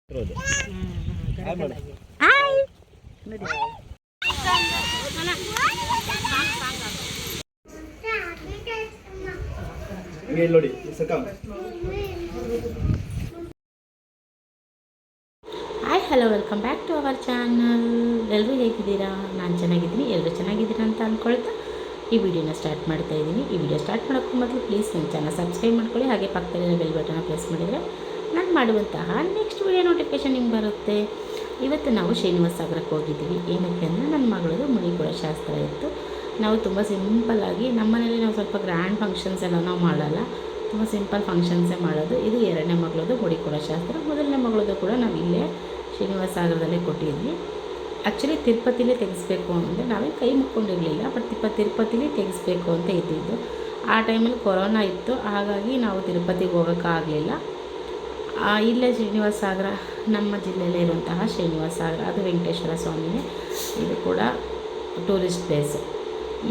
Hi ನೋಡಿ ಸಕಂ hi hello welcome back to our channel. ಎಲ್ಲರೂ ಹೇಗಿದ್ದೀರಾ? ನಾನು ಚೆನ್ನಾಗಿದ್ದೀನಿ, ಎಲ್ಲರೂ ಚೆನ್ನಾಗಿದ್ದೀರಾ ಅಂತ ಅಂದ್ಕೊಳ್ತಾ ಈ ವಿಡಿಯೋನ ಸ್ಟಾರ್ಟ್ ಮಾಡ್ತಾ ಇದ್ದೀನಿ. ಈ ವಿಡಿಯೋ ಸ್ಟಾರ್ಟ್ ಮಾಡೋಕ್ಕೂ ಮೊದಲು ಪ್ಲೀಸ್ ನನ್ನ ಚಾನಲ್ ಸಬ್ಸ್ಕ್ರೈಬ್ ಮಾಡ್ಕೊಳ್ಳಿ, ಹಾಗೆ ಪಕ್ಕದಲ್ಲಿರೋ ಬೆಲ್ ಬಟನ್ನ ಪ್ರೆಸ್ ಮಾಡಿದರೆ ನಾನು ಮಾಡುವಂತಹ ನೆಕ್ಸ್ಟ್ ವಿಡಿಯೋ ನೋಟಿಫಿಕೇಷನ್ ನಿಮ್ಗೆ ಬರುತ್ತೆ. ಇವತ್ತು ನಾವು ಶ್ರೀನಿವಾಸ ಸಾಗರಕ್ಕೆ ಹೋಗಿದ್ದೀವಿ. ಏನಕ್ಕೆ ಅಂದರೆ ನನ್ನ ಮಗಳದು ಮುಡಿಕೊಡೋ ಶಾಸ್ತ್ರ ಇತ್ತು. ನಾವು ತುಂಬ ಸಿಂಪಲ್ಲಾಗಿ ನಮ್ಮ ಮನೇಲಿ ನಾವು ಸ್ವಲ್ಪ ಗ್ರ್ಯಾಂಡ್ ಫಂಕ್ಷನ್ಸ್ ಎಲ್ಲ ನಾವು ಮಾಡಲ್ಲ, ತುಂಬ ಸಿಂಪಲ್ ಫಂಕ್ಷನ್ಸೇ ಮಾಡೋದು. ಇದು ಎರಡನೇ ಮಗಳದು ಮುಡಿಕೊಡೋ ಶಾಸ್ತ್ರ. ಮೊದಲನೇ ಮಗಳದು ಕೂಡ ನಾವು ಇಲ್ಲೇ ಶ್ರೀನಿವಾಸ ಸಾಗರದಲ್ಲೇ ಕೊಟ್ಟಿದ್ವಿ. ಆ್ಯಕ್ಚುಲಿ ತಿರುಪತಿಲೇ ತೆಗೆಸ್ಬೇಕು ಅಂದರೆ ನಾವೇ ಕೈ ಮುಕ್ಕೊಂಡಿರಲಿಲ್ಲ, ಬಟ್ ತಿರುಪತಿಲೇ ತೆಗೆಸ್ಬೇಕು ಅಂತ ಇದ್ದಿದ್ದು. ಆ ಟೈಮಲ್ಲಿ ಕೊರೋನಾ ಇತ್ತು, ಹಾಗಾಗಿ ನಾವು ತಿರುಪತಿಗೆ ಹೋಗೋಕ್ಕಾಗಲಿಲ್ಲ. ಇಲ್ಲೇ ಶ್ರೀನಿವಾಸ ಸಾಗರ, ನಮ್ಮ ಜಿಲ್ಲೆಯಲ್ಲೇ ಇರುವಂತಹ ಶ್ರೀನಿವಾಸ ಸಾಗರ, ಅದು ವೆಂಕಟೇಶ್ವರ ಸ್ವಾಮಿನೇ. ಇದು ಕೂಡ ಟೂರಿಸ್ಟ್ ಪ್ಲೇಸು.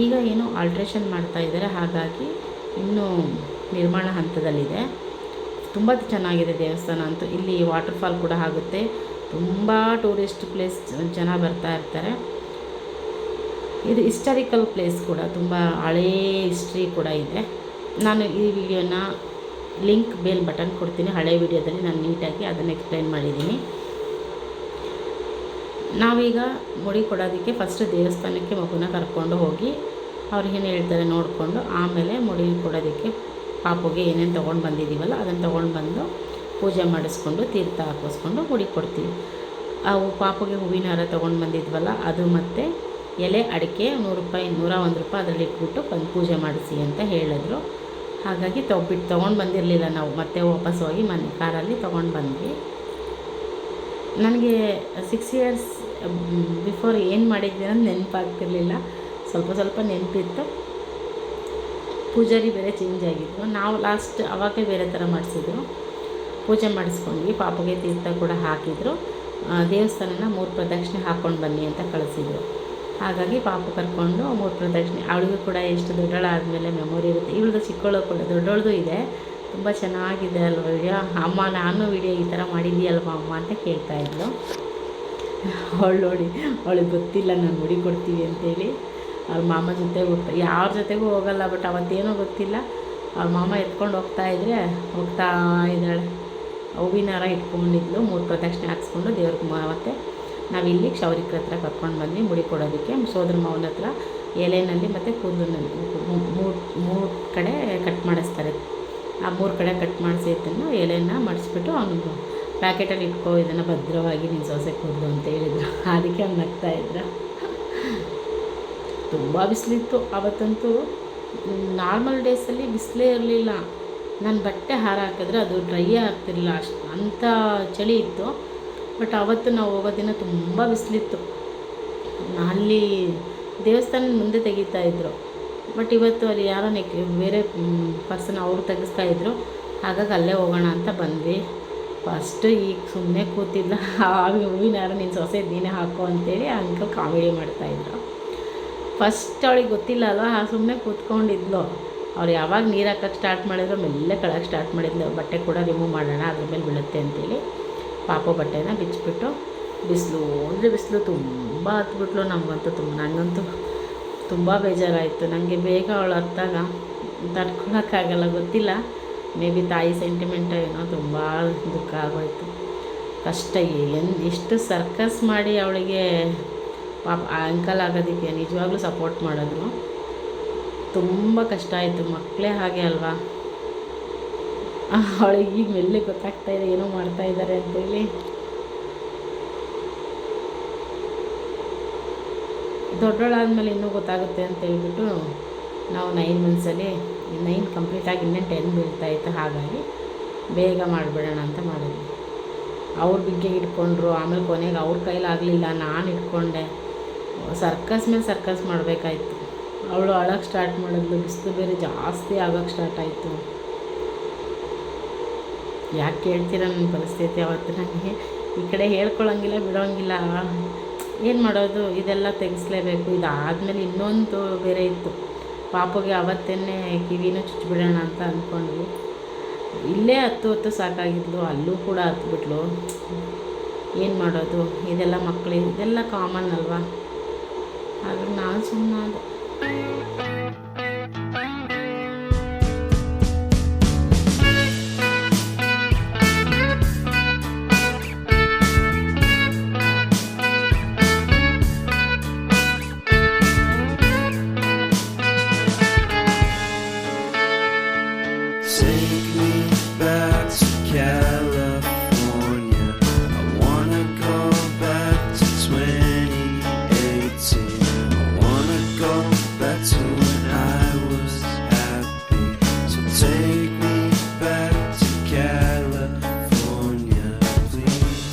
ಈಗ ಏನು ಆಲ್ಟ್ರೇಷನ್ ಮಾಡ್ತಾಯಿದ್ದಾರೆ, ಹಾಗಾಗಿ ಇನ್ನೂ ನಿರ್ಮಾಣ ಹಂತದಲ್ಲಿದೆ. ತುಂಬ ಚೆನ್ನಾಗಿದೆ ದೇವಸ್ಥಾನ ಅಂತೂ. ಇಲ್ಲಿ ವಾಟರ್ ಫಾಲ್ ಕೂಡ ಆಗುತ್ತೆ. ತುಂಬ ಟೂರಿಸ್ಟ್ ಪ್ಲೇಸ್ ಜನ ಬರ್ತಾ ಇರ್ತಾರೆ. ಇದು ಹಿಸ್ಟಾರಿಕಲ್ ಪ್ಲೇಸ್ ಕೂಡ, ತುಂಬ ಹಳೇ ಹಿಸ್ಟ್ರಿ ಕೂಡ ಇದೆ. ನಾನು ಈ ವಿಡಿಯೋನ ಲಿಂಕ್ ಬೇಲ್ ಬಟನ್ ಕೊಡ್ತೀನಿ. ಹಳೆ ವಿಡಿಯೋದಲ್ಲಿ ನಾನು ನೀಟಾಗಿ ಅದನ್ನು ಎಕ್ಸ್ಪ್ಲೈನ್ ಮಾಡಿದ್ದೀನಿ. ನಾವೀಗ ಮುಡಿ ಕೊಡೋದಕ್ಕೆ ಫಸ್ಟ್ ದೇವಸ್ಥಾನಕ್ಕೆ ಮಗುನ ಕರ್ಕೊಂಡು ಹೋಗಿ ಅವ್ರಿಗೇನು ಹೇಳ್ತಾರೆ ನೋಡಿಕೊಂಡು, ಆಮೇಲೆ ಮುಡಿ ಕೊಡೋದಕ್ಕೆ ಪಾಪುಗೆ ಏನೇನು ತೊಗೊಂಡು ಬಂದಿದ್ದೀವಲ್ಲ ಅದನ್ನು ತೊಗೊಂಡು ಬಂದು ಪೂಜೆ ಮಾಡಿಸ್ಕೊಂಡು ತೀರ್ಥ ಹಾಕಿಸ್ಕೊಂಡು ಮುಡಿ ಕೊಡ್ತೀವಿ. ಅವು ಪಾಪುಗೆ ಹೂವಿನ ಹಾರ ತೊಗೊಂಡು ಬಂದಿದ್ವಲ್ಲ ಅದು, ಮತ್ತು ಎಲೆ ಅಡಿಕೆ 100 ರೂಪಾಯಿ 101 ರೂಪಾಯಿ ಅದರಲ್ಲಿ ಇಟ್ಬಿಟ್ಟು ಬಂದು ಪೂಜೆ ಮಾಡಿಸಿ ಅಂತ ಹೇಳಿದ್ರು. ಹಾಗಾಗಿ ತೊಗೊಂಡು ಬಂದಿರಲಿಲ್ಲ ನಾವು, ಮತ್ತೆ ವಾಪಸ್ ಹೋಗಿ ಮನೆ ಕಾರಲ್ಲಿ ತೊಗೊಂಡು ಬಂದ್ವಿ. ನನಗೆ 6 ಇಯರ್ಸ್ ಬಿಫೋರ್ ಏನು ಮಾಡಿದ್ವಿ ಅನ್ನೋದು ನೆನಪಾಗ್ತಿರ್ಲಿಲ್ಲ, ಸ್ವಲ್ಪ ನೆನಪಿತ್ತು. ಪೂಜಾರಿ ಬೇರೆ ಚೇಂಜ್ ಆಗಿದ್ದರು. ನಾವು ಲಾಸ್ಟ್ ಅವಾಗೇ ಬೇರೆ ಥರ ಮಾಡಿಸಿದ್ರು. ಪೂಜೆ ಮಾಡಿಸ್ಕೊಂಡ್ವಿ, ಪಾಪುಗೆ ತೀರ್ಥ ಕೂಡ ಹಾಕಿದರು. ದೇವಸ್ಥಾನನ 3 ಪ್ರದಕ್ಷಿಣೆ ಹಾಕ್ಕೊಂಡು ಬನ್ನಿ ಅಂತ ಕಳಿಸಿದ್ರು. ಹಾಗಾಗಿ ಪಾಪು ಕರ್ಕೊಂಡು 3 ಪ್ರದಕ್ಷಿಣೆ, ಅವಳಿಗೂ ಕೂಡ ಎಷ್ಟು ದೊಡ್ಡಳಾದಮೇಲೆ ಮೆಮೊರಿ ಇರುತ್ತೆ. ಇವಳದು ಚಿಕ್ಕವಳು ಕೂಡ, ದೊಡ್ಡವಳದು ಇದೆ. ತುಂಬ ಚೆನ್ನಾಗಿದೆ ಅಲ್ವ ವಿಡಿಯೋ. ಅಮ್ಮ ನಾನು ವಿಡಿಯೋ ಈ ಥರ ಮಾಡಿದ್ದೀಯಲ್ವ ಅಮ್ಮ ಅಂತ ಕೇಳ್ತಾಯಿದ್ಲು. ಅವಳು ನೋಡಿ, ಅವಳಿಗೆ ಗೊತ್ತಿಲ್ಲ ನಾನು ಮುಡಿ ಕೊಡ್ತೀವಿ ಅಂತೇಳಿ. ಅವ್ರ ಮಾಮ ಜೊತೆ ಯಾರ ಜೊತೆಗೂ ಹೋಗಲ್ಲ, ಬಟ್ ಅವತ್ತೇನೋ ಗೊತ್ತಿಲ್ಲ, ಅವ್ರ ಮಾಮ ಎತ್ಕೊಂಡು ಹೋಗ್ತಾ ಇದ್ದಾಳೆ. ಹೂವಿನ ಹಾರ ಇಟ್ಕೊಂಡಿದ್ಲು. 3 ಪ್ರದಕ್ಷಿಣೆ ಹಾಕ್ಸ್ಕೊಂಡು ದೇವ್ರಿಗೆ ಮತ್ತು ನಾವಿಲ್ಲಿ ಕ್ಷೌರಿಕ್ರ ಹತ್ರ ಕರ್ಕೊಂಡು ಬಂದ್ವಿ ಮುಡಿ ಕೊಡೋದಕ್ಕೆ. ಸೋದರ ಮಾವನ ಹತ್ರ ಎಲೆಯಲ್ಲಿ ಮತ್ತು ಕೂದಲಿನಲ್ಲಿ 3 ಕಡೆ ಕಟ್ ಮಾಡಿಸ್ತಾರೆ. ಆ 3 ಕಡೆ ಕಟ್ ಮಾಡಿಸಿ ಇದನ್ನು ಎಲೆನ ಮಾಡಿಸ್ಬಿಟ್ಟು ಅವನಿಗೆ ಪ್ಯಾಕೆಟಲ್ಲಿ ಇಟ್ಕೋ, ಇದನ್ನು ಭದ್ರವಾಗಿ ನೀನು ಸೊಸೆ ಕೂದಲು ಅಂತ ಹೇಳಿದ್ರು. ಅದಕ್ಕೆ ಅವ್ನು ನಗ್ತಾಯಿದ್ರು. ತುಂಬ ಬಿಸಿಲಿತ್ತು ಅವತ್ತಂತೂ. ನಾರ್ಮಲ್ ಡೇಸಲ್ಲಿ ಬಿಸಿಲೇ ಇರಲಿಲ್ಲ. ನಾನು ಬಟ್ಟೆ ಹಾರ ಹಾಕಿದ್ರೆ ಅದು ಡ್ರೈ ಆಗ್ತಿರಲಿಲ್ಲ, ಅಂಥ ಚಳಿ ಇತ್ತು. ಬಟ್ ಅವತ್ತು ನಾವು ಹೋಗೋ ದಿನ ತುಂಬ ಬಿಸಿಲಿತ್ತು. ಅಲ್ಲಿ ದೇವಸ್ಥಾನದ ಮುಂದೆ ತೆಗಿತಾಯಿದ್ರು, ಬಟ್ ಇವತ್ತು ಅಲ್ಲಿ ಯಾರೋ ಬೇರೆ ಪರ್ಸನ್ ಅವರು ತೆಗೆಸ್ತಾಯಿದ್ರು. ಹಾಗಾಗಿ ಅಲ್ಲೇ ಹೋಗೋಣ ಅಂತ ಬಂದ್ವಿ. ಫಸ್ಟು ಈಗ ಸುಮ್ಮನೆ ಕೂತಿದ್ಲ, ಹೂವಿನ ಹಾರ ನೀನು ಸೊಸೆ ನೀನೇ ಹಾಕೋ ಅಂತೇಳಿ ಅಂಕಲ್ ಕಾಮಿಡಿ ಮಾಡ್ತಾಯಿದ್ರು. ಫಸ್ಟ್ ಅವಳಿಗೆ ಗೊತ್ತಿಲ್ಲ ಅಲ್ವ, ಸುಮ್ಮನೆ ಕೂತ್ಕೊಂಡಿದ್ಲು. ಅವ್ರು ಯಾವಾಗ ನೀರು ಹಾಕೋಕ್ಕೆ ಸ್ಟಾರ್ಟ್ ಮಾಡಿದ್ರು ಮೆಲ್ಲ ಕಳಕ್ಕೆ ಸ್ಟಾರ್ಟ್ ಮಾಡಿದ್ಲು. ಬಟ್ಟೆ ಕೂಡ ರಿಮೂವ್ ಮಾಡೋಣ, ಅದ್ರ ಮೇಲೆ ಬೀಳುತ್ತೆ ಅಂತೇಳಿ ಪಾಪು ಬಟ್ಟೆನ ಬಿಚ್ಚಿಬಿಟ್ಟು, ಬಿಸಿಲು ತುಂಬ ಹತ್ಬಿಟ್ಲು. ನನಗಂತೂ ತುಂಬ ಬೇಜಾರಾಯಿತು. ನನಗೆ ಬೇಗ ಅವಳು ಹತ್ತಾಗ ತಡ್ಕೊಳಕ್ಕಾಗಲ್ಲ, ಗೊತ್ತಿಲ್ಲ, ಮೇ ಬಿ ತಾಯಿ ಸೆಂಟಿಮೆಂಟೋ ಏನೋ, ತುಂಬ ದುಃಖ ಆಗೋಯ್ತು. ಕಷ್ಟ ಎಷ್ಟು ಸರ್ಕಸ್ ಮಾಡಿ ಅವಳಿಗೆ ಪಾಪ ಅಂಕಲ್ ಆಗೋದಕ್ಕೆ ನಿಜವಾಗ್ಲೂ ಸಪೋರ್ಟ್ ಮಾಡಿದ್ರು. ತುಂಬ ಕಷ್ಟ ಆಯಿತು. ಮಕ್ಕಳೇ ಹಾಗೆ ಅಲ್ವಾ. ಅವಳಿಗೆ ಈಗ ಮೆಲ್ಲೆ ಗೊತ್ತಾಗ್ತಾಯಿದೆ ಏನೋ ಮಾಡ್ತಾಯಿದ್ದಾರೆ ಅಂತೇಳಿ. ದೊಡ್ಡವಳಾದ್ಮೇಲೆ ಇನ್ನೂ ಗೊತ್ತಾಗುತ್ತೆ ಅಂತ ಹೇಳ್ಬಿಟ್ಟು ನಾವು 9 ಮಂತ್ಸಲ್ಲಿ 9 ಕಂಪ್ಲೀಟಾಗಿ ಇನ್ನೇನು 10 ಬೀಳ್ತಾಯಿತ್ತು. ಹಾಗಾಗಿ ಬೇಗ ಮಾಡಿಬಿಡೋಣ ಅಂತ ಮಾಡಿದ್ವಿ. ಅವ್ರ ಬಿಗ್ಗೆಗೆ ಇಟ್ಕೊಂಡ್ರು. ಆಮೇಲೆ ಕೊನೆಗೆ ಅವ್ರ ಕೈಲಾಗಲಿಲ್ಲ, ನಾನು ಇಟ್ಕೊಂಡೆ. ಸರ್ಕಸ್ ಮೇಲೆ ಸರ್ಕಸ್ ಮಾಡಬೇಕಾಯ್ತು. ಅವಳು ಅಳೋಕ್ಕೆ ಸ್ಟಾರ್ಟ್ ಮಾಡಿದ್ಲು. ಬಿಸಿಲು ಬೇರೆ ಜಾಸ್ತಿ ಆಗೋಕ್ಕೆ ಸ್ಟಾರ್ಟ್ ಆಯಿತು. ಯಾಕೆ ಕೇಳ್ತೀರ ನನ್ನ ಪರಿಸ್ಥಿತಿ ಅವತ್ತು? ನನಗೆ ಈ ಕಡೆ ಹೇಳ್ಕೊಳಂಗಿಲ್ಲ, ಬಿಡೋಂಗಿಲ್ಲ. ಏನು ಮಾಡೋದು, ಇದೆಲ್ಲ ತೆಗೆಸ್ಲೇಬೇಕು. ಇದಾದಮೇಲೆ ಇನ್ನೊಂದು ಬೇರೆ ಇತ್ತು. ಪಾಪುಗೆ ಅವತ್ತೇ ಕಿವಿನೂ ಚುಚ್ಚಿಬಿಡೋಣ ಅಂತ ಅಂದ್ಕೊಂಡ್ವಿ. ಇಲ್ಲೇ ಹತ್ತು ಸಾಕಾಗಿದ್ಲು, ಅಲ್ಲೂ ಕೂಡ ಹತ್ಬಿಟ್ಲು. ಏನು ಮಾಡೋದು, ಇದೆಲ್ಲ ಮಕ್ಕಳಿಗೆ ಇದೆಲ್ಲ ಕಾಮನ್ ಅಲ್ವಾ. ಆದ್ರೆ ನಾನು ಸುಮ್ಮನಾದೆ. Take me back to California. I wanna go back to 2018. I wanna go back to when I was happy. So take me back to California, please.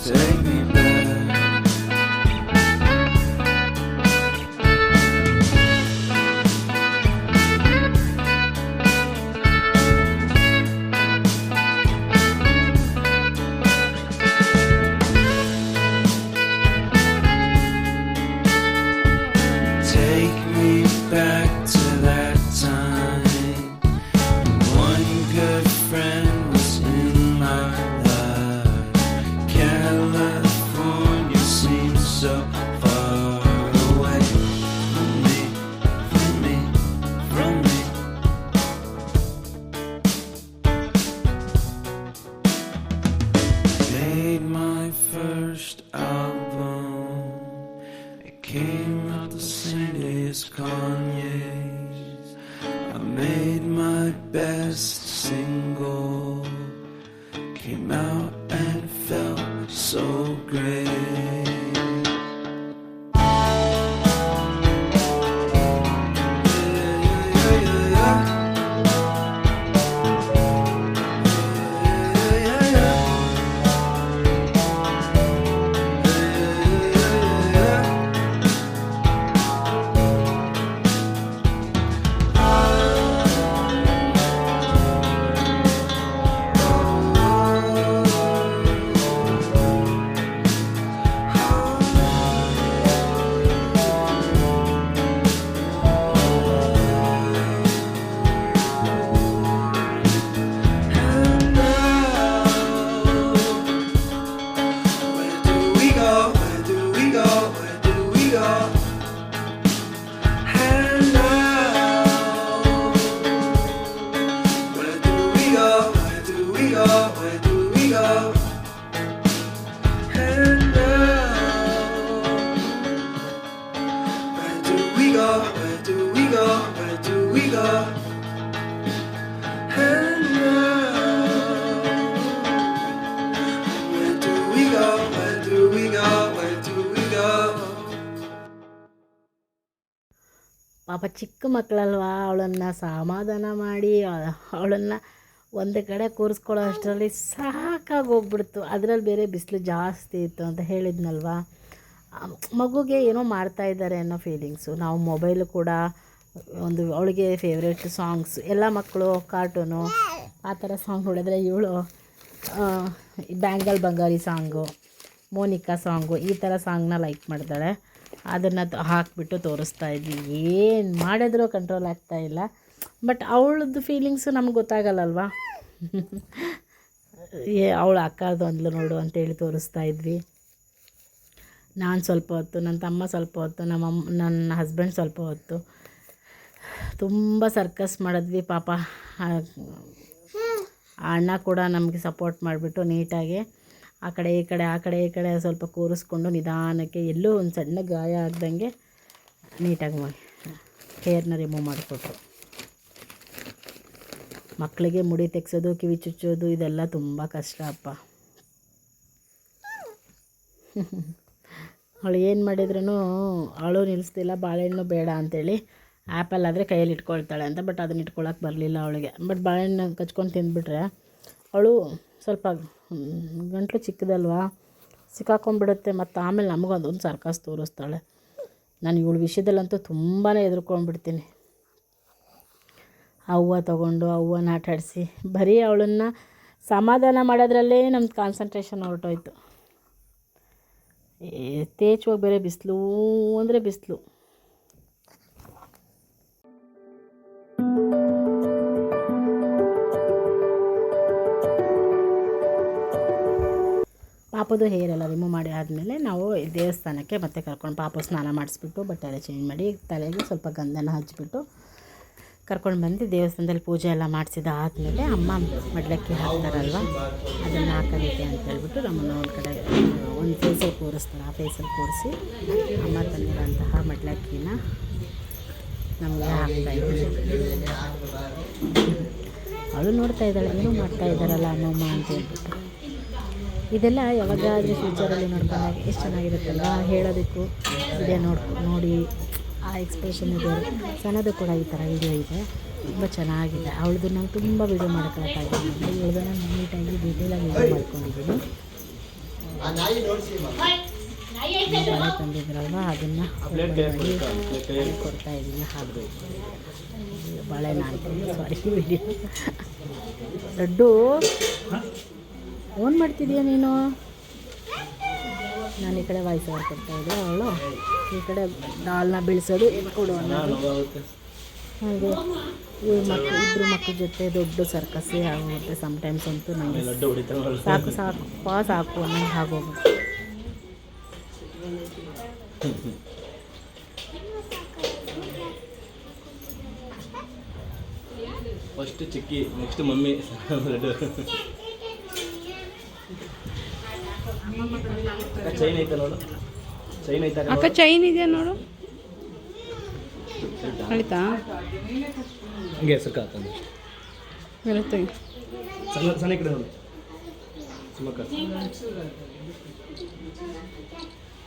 Take me back. Take me back to that time. One good friend was in my life. California seems so far away from me, from me, from me. Made my first album. It came out the same day as Kanye's. I made my best single. Came out and felt so great. ಪಾಪ ಚಿಕ್ಕ ಮಕ್ಕಳಲ್ವಾ, ಅವಳನ್ನು ಸಮಾಧಾನ ಮಾಡಿ ಅವಳನ್ನು ಒಂದು ಕಡೆ ಕೂರಿಸ್ಕೊಳ್ಳೋ ಅಷ್ಟರಲ್ಲಿ ಸಾಕಾಗಿ ಹೋಗ್ಬಿಡ್ತು. ಅದರಲ್ಲಿ ಬೇರೆ ಬಿಸಿಲು ಜಾಸ್ತಿ ಇತ್ತು ಅಂತ ಹೇಳಿದ್ನಲ್ವ. ಮಗುಗೆ ಏನೋ ಮಾಡ್ತಾಯಿದ್ದಾರೆ ಅನ್ನೋ ಫೀಲಿಂಗ್ಸು. ನಾವು ಮೊಬೈಲು ಕೂಡ ಒಂದು ಅವಳಿಗೆ ಫೇವ್ರೇಟ್ ಸಾಂಗ್ಸ್, ಎಲ್ಲ ಮಕ್ಕಳು ಕಾರ್ಟೂನು ಆ ಥರ ಸಾಂಗ್ ನೋಡಿದ್ರೆ ಇವಳು ಬ್ಯಾಂಗಲ್ ಬಂಗಾರಿ ಸಾಂಗು, ಮೋನಿಕಾ ಸಾಂಗು, ಈ ಥರ ಸಾಂಗ್ನ ಲೈಕ್ ಮಾಡ್ತಾಳೆ. ಅದನ್ನು ಹಾಕಿಬಿಟ್ಟು ತೋರಿಸ್ತಾ ಇದ್ವಿ. ಏನು ಮಾಡಿದ್ರೂ ಕಂಟ್ರೋಲ್ ಆಗ್ತಾಯಿಲ್ಲ. ಬಟ್ ಅವಳದ್ದು ಫೀಲಿಂಗ್ಸು ನಮ್ಗೆ ಗೊತ್ತಾಗಲ್ಲಲ್ವ. ಅವಳು ಅಕ್ಕದು ಅಂದ್ಲು ನೋಡು ಅಂತೇಳಿ ತೋರಿಸ್ತಾ ಇದ್ವಿ. ನಾನು ಸ್ವಲ್ಪ ಹೊತ್ತು, ನನ್ನ ತಮ್ಮ ಸ್ವಲ್ಪ ಹೊತ್ತು, ನನ್ನ ಹಸ್ಬೆಂಡ್ ಸ್ವಲ್ಪ ಹೊತ್ತು ತುಂಬ ಸರ್ಕಸ್ ಮಾಡಿದ್ವಿ. ಪಾಪ ಅಣ್ಣ ಕೂಡ ನಮಗೆ ಸಪೋರ್ಟ್ ಮಾಡಿಬಿಟ್ಟು ನೀಟಾಗಿ ಆ ಕಡೆ ಈ ಕಡೆ ಸ್ವಲ್ಪ ಕೂರಿಸ್ಕೊಂಡು ನಿಧಾನಕ್ಕೆ ಎಲ್ಲೂ ಒಂದು ಸಣ್ಣ ಗಾಯ ಆಗ್ದಂಗೆ ನೀಟಾಗಿ ಹೇರ್ನ ರಿಮೂವ್ ಮಾಡಿಕೊಟ್ರು. ಮಕ್ಕಳಿಗೆ ಮುಡಿ ತೆಗ್ಸೋದು, ಕಿವಿ ಚುಚ್ಚೋದು ಇದೆಲ್ಲ ತುಂಬ ಕಷ್ಟ ಅಪ್ಪ. ಅವಳು ಏನು ಮಾಡಿದ್ರೂ ಅವಳು ನಿಲ್ಲಿಸ್ತಿಲ್ಲ. ಬಾಳೆಹಣ್ಣು ಬೇಡ ಅಂಥೇಳಿ ಆ್ಯಪಲ್ ಆದರೆ ಕೈಯಲ್ಲಿ ಇಟ್ಕೊಳ್ತಾಳೆ ಅಂತ, ಬಟ್ ಅದನ್ನ ಇಟ್ಕೊಳಕ್ಕೆ ಬರಲಿಲ್ಲ ಅವಳಿಗೆ. ಬಟ್ ಬಾಳೆಹಣ್ಣು ಕಚ್ಕೊಂಡು ತಿಂದುಬಿಟ್ರೆ ಅವಳು ಸ್ವಲ್ಪ ಗಂಟ್ಲು ಚಿಕ್ಕದಲ್ವಾ, ಸಿಕ್ಕಾಕೊಂಡ್ಬಿಡುತ್ತೆ. ಮತ್ತು ಆಮೇಲೆ ನಮಗೊಂದೊಂದು ಸರ್ಕಸ್ ತೋರಿಸ್ತಾಳೆ. ನಾನು ಇವಳ ವಿಷಯದಲ್ಲಂತೂ ತುಂಬಾ ಹೆದರ್ಕೊಂಡ್ಬಿಡ್ತೀನಿ. ಅವ್ವ ತೊಗೊಂಡು ಅವ್ವನ ಆಟಾಡಿಸಿ ಬರೀ ಅವಳನ್ನು ಸಮಾಧಾನ ಮಾಡೋದ್ರಲ್ಲೇ ನಮ್ದು ಕಾನ್ಸಂಟ್ರೇಷನ್ ಹೊರಟೋಯ್ತು. ಯಥೇಚ್ಛವಾಗಿ ಬೇರೆ ಬಿಸಿಲು ಅಂದರೆ ಬಿಸಿಲು. ಪಾಪದು ಹೇರ್ ಎಲ್ಲ ರಿಮೂವ್ ಮಾಡಿ ಆದಮೇಲೆ ನಾವು ದೇವಸ್ಥಾನಕ್ಕೆ ಮತ್ತೆ ಕರ್ಕೊಂಡು ಪಾಪ ಸ್ನಾನ ಮಾಡಿಸ್ಬಿಟ್ಟು ಬಟ್ಟೆ ಎಲ್ಲ ಚೇಂಜ್ ಮಾಡಿ ತಲೆಗೆ ಸ್ವಲ್ಪ ಗಂಧನ ಹಚ್ಚಿಬಿಟ್ಟು ಕರ್ಕೊಂಡು ಬಂದು ದೇವಸ್ಥಾನದಲ್ಲಿ ಪೂಜೆ ಎಲ್ಲ ಮಾಡಿಸಿದ ಆದಮೇಲೆ ಅಮ್ಮ ಮಡ್ಲಕ್ಕಿ ಹಾಕ್ತಾರಲ್ವ ಅದನ್ನು ಹಾಕೋದಕ್ಕೆ ಅಂತ ಹೇಳ್ಬಿಟ್ಟು ನಮ್ಮನ್ನು ಒಂದು ಕಡೆ ಒಂದು ಫೇಸಲ್ಲಿ ಕೂರಿಸ್ತಾರೆ. ಆ ಫೇಸಲ್ಲಿ ಕೂರಿಸಿ ಅಮ್ಮ ತಂದಿರೋಂತಹ ಮಡ್ಲಕ್ಕಿನ ನಮಗೆ ಹಾಕ್ತಾಯಿದ್ವಿ. ಅವಳು ನೋಡ್ತಾ ಇದ್ದಾಳೆ ಏನೋ ಮಾಡ್ತಾ ಇದ್ದಾರಲ್ಲ ಅಮ್ಮಮ್ಮ ಅಂತ ಹೇಳ್ಬಿಟ್ಟು. ಇದೆಲ್ಲ ಯಾವಾಗಾದರೂ ಫ್ಯೂಚರಲ್ಲಿ ನೋಡ್ಕೊಂಡಾಗ ಎಷ್ಟು ಚೆನ್ನಾಗಿರುತ್ತಲ್ವ ಹೇಳೋದಕ್ಕೂ ವಿಡಿಯೋ ನೋಡಿ ಆ ಎಕ್ಸ್ಪ್ರೆಷನ್ ಇದೆ. ಸಣ್ಣದು ಕೂಡ ಈ ಥರ ವಿಡಿಯೋ ಇದೆ, ತುಂಬ ಚೆನ್ನಾಗಿದೆ. ಅವಳದು ನಾವು ತುಂಬ ವಿಡಿಯೋ ಮಾಡೋಕ್ಕಾಗಿಲ್ಲ, ಇವಳದನ್ನು ನೀಟಾಗಿ ಡೀಟೇಲಾಗಿ ವಿಡಿಯೋ ಮಾಡ್ಕೊಂಡಿದ್ದೀನಿ. ಬಳೆ ತಂದಿದ್ರಲ್ವ ಅದನ್ನು ಕೊಡ್ತಾ ಇದ್ದೀನಿ. ಹಾಗೆ ಬಳೆನ ಅಂತೀನಿ, ಸಾರಿ ವಿಡಿಯೋ. ಲಡ್ಡು ಓನ್ ಮಾಡ್ತಿದ್ದೀಯ ನೀನು? ನಾನು ಈ ಕಡೆ ವಾಯ್ಸ್ ಓವರ್ ಕೊಡ್ತಾಯಿದ್ದೆ, ಅವಳು ಈ ಕಡೆ ಡಾಲ್ನ ಬೀಳಿಸೋದು ಕೊಡು ಅನ್ನೋದು. ಹಾಗೆ ಇಬ್ಬರು ಮಕ್ಕಳ ಜೊತೆ ದೊಡ್ಡ ಸರ್ಕಸ್ಸೇ ಆಗೋಗುತ್ತೆ ಸಮ್ಟೈಮ್ಸ್. ಅಂತೂ ನನಗೆ ಸಾಕು ಸಾಕು ಅನ್ನೋದು ಆಗೋಗುತ್ತೆ. ಫಸ್ಟ್ ಚಿಕ್ಕಿ, ನೆಕ್ಸ್ಟ್ ಮಮ್ಮಿ. ಚೈನ್ ಐತೆ ನೋಡು, ಚೈನ್ ಐತೆ ಅಕ್ಕ, ಚೈನ್ ಇದೆ ನೋಡು. ಆಯ್ತಾ? ಹಂಗೆ ಹೆಸರು ಹಾಕಂದು ಬರುತ್ತೆ. ಸಣ್ಣ ಸಣ್ಣ ಕಡೆ ನೋಡಿ ಸುಮಕ್ಕ.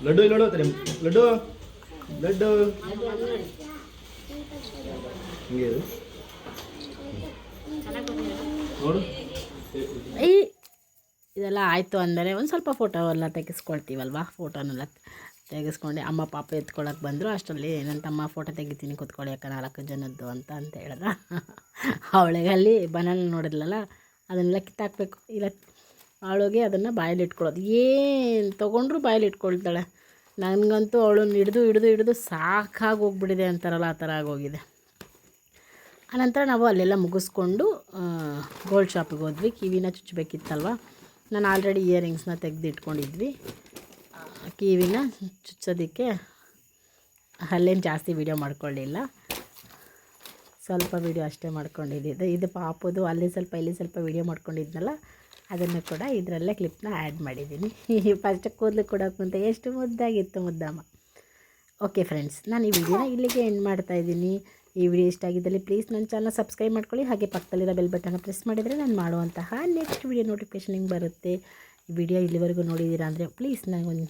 ಲಡ್ಡು ಇಲ್ಲಿ ನೋಡು, ಲಡ್ಡು ಲಡ್ಡು ಹಿಂಗೆ ನೋಡು. ಇದೆಲ್ಲ ಆಯಿತು ಅಂದಮೇಲೆ ಒಂದು ಸ್ವಲ್ಪ ಫೋಟೋ ಎಲ್ಲ ತೆಗೆಸ್ಕೊಳ್ತೀವಲ್ವ. ಫೋಟೋನೆಲ್ಲ ತೆಗೆಸ್ಕೊಂಡು ಅಮ್ಮ ಪಾಪ ಎತ್ಕೊಳ್ಳೋಕೆ ಬಂದರು. ಅಷ್ಟರಲ್ಲಿ ನನ್ನ ತಮ್ಮ ಫೋಟೋ ತೆಗಿತೀನಿ ಕೂತ್ಕೊಳ್ಳಿ ಅಕ್ಕ 4 ಜನದ್ದು ಅಂತ ಹೇಳಿದ. ಅವಳಿಗೆ ಅಲ್ಲಿ ಬನಾನ ನೋಡಿದ್ಲಲ್ಲ ಅದನ್ನೆಲ್ಲ ಕಿತ್ತಾಕಬೇಕು. ಇಲ್ಲ ಅವಳಿಗೆ ಅದನ್ನು ಬಾಯಲ್ಲಿ ಇಟ್ಕೊಳ್ಳೋದು, ಏನು ತೊಗೊಂಡ್ರು ಬಾಯಲ್ಲಿ ಇಟ್ಕೊಳ್ತಾಳೆ. ನನಗಂತೂ ಅವಳನ್ನ ಹಿಡಿದು ಸಾಕಾಗಿ ಹೋಗ್ಬಿಟ್ಟಿದೆ ಅಂತಾರಲ್ಲ, ಆ ಥರ ಆಗೋಗಿದೆ. ಆನಂತರ ನಾವು ಅಲ್ಲೆಲ್ಲ ಮುಗಿಸ್ಕೊಂಡು ಗೋಲ್ಡ್ ಶಾಪಿಗೆ ಹೋದ್ವಿ. ಕಿವಿನ ಚುಚ್ಚಬೇಕಿತ್ತಲ್ವ, ನಾನು ಆಲ್ರೆಡಿ ಇಯರಿಂಗ್ಸ್ನ ತೆಗೆದು ಇಟ್ಕೊಂಡಿದ್ವಿ. ಕಿವಿನ ಚುಚ್ಚೋದಕ್ಕೆ ಅಲ್ಲೇನು ಜಾಸ್ತಿ ವೀಡಿಯೋ ಮಾಡ್ಕೊಳ್ಳಿಲ್ಲ, ಸ್ವಲ್ಪ ವೀಡಿಯೋ ಅಷ್ಟೇ ಮಾಡ್ಕೊಂಡಿದ್ದೆ. ಇದು ಪಾಪದು ಅಲ್ಲಿ ಸ್ವಲ್ಪ ಇಲ್ಲಿ ಸ್ವಲ್ಪ ವೀಡಿಯೋ ಮಾಡ್ಕೊಂಡಿದ್ನಲ್ಲ, ಅದನ್ನು ಕೂಡ ಇದರಲ್ಲೇ ಕ್ಲಿಪ್ನ ಆ್ಯಡ್ ಮಾಡಿದ್ದೀನಿ. ಫಸ್ಟ್ ಕೂದಲು ಕೊಡೋಕೆ ಮುಂದೆ ಎಷ್ಟು ಮುದ್ದಾಗಿತ್ತು ಮುದ್ದಮ್ಮ. ಓಕೆ ಫ್ರೆಂಡ್ಸ್, ನಾನು ಈ ವಿಡಿಯೋನ ಇಲ್ಲಿಗೆ ಎಂಡ್ ಮಾಡ್ತಾಯಿದ್ದೀನಿ. ಈ ವಿಡಿಯೋ ಇಷ್ಟ ಆಗಿದ್ದಲ್ಲಿ ಪ್ಲೀಸ್ ನನ್ನ ಚಾನಲ್ ಸಬ್ಸ್ಕ್ರೈಬ್ ಮಾಡ್ಕೊಳ್ಳಿ. ಹಾಗೆ ಪಕ್ಕದಲ್ಲಿರೋ ಬೆಲ್ ಬಟನ್ನ ಪ್ರೆಸ್ ಮಾಡಿದರೆ ನಾನು ಮಾಡುವಂತಹ ನೆಕ್ಸ್ಟ್ ವಿಡಿಯೋ ನೋಟಿಫಿಕೇಷನ್ ನಿಮ್ಗೆ ಬರುತ್ತೆ. ಈ ವಿಡಿಯೋ ಇಲ್ಲಿವರೆಗೂ ನೋಡಿದ್ದೀರಾ ಅಂದರೆ ಪ್ಲೀಸ್ ನನಗೊಂದು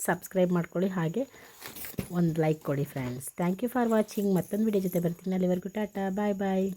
ಸಬ್ಸ್ಕ್ರೈಬ್ ಮಾಡ್ಕೊಳ್ಳಿ, ಹಾಗೆ ಒಂದು ಲೈಕ್ ಕೊಡಿ friends. Thank you for watching. ಮತ್ತೊಂದು ವಿಡಿಯೋ ಜೊತೆ ಬರ್ತೀನಿ. ಅಲ್ಲಿವರೆಗೂ ಟಾಟಾ, ಬಾಯ್ ಬಾಯ್.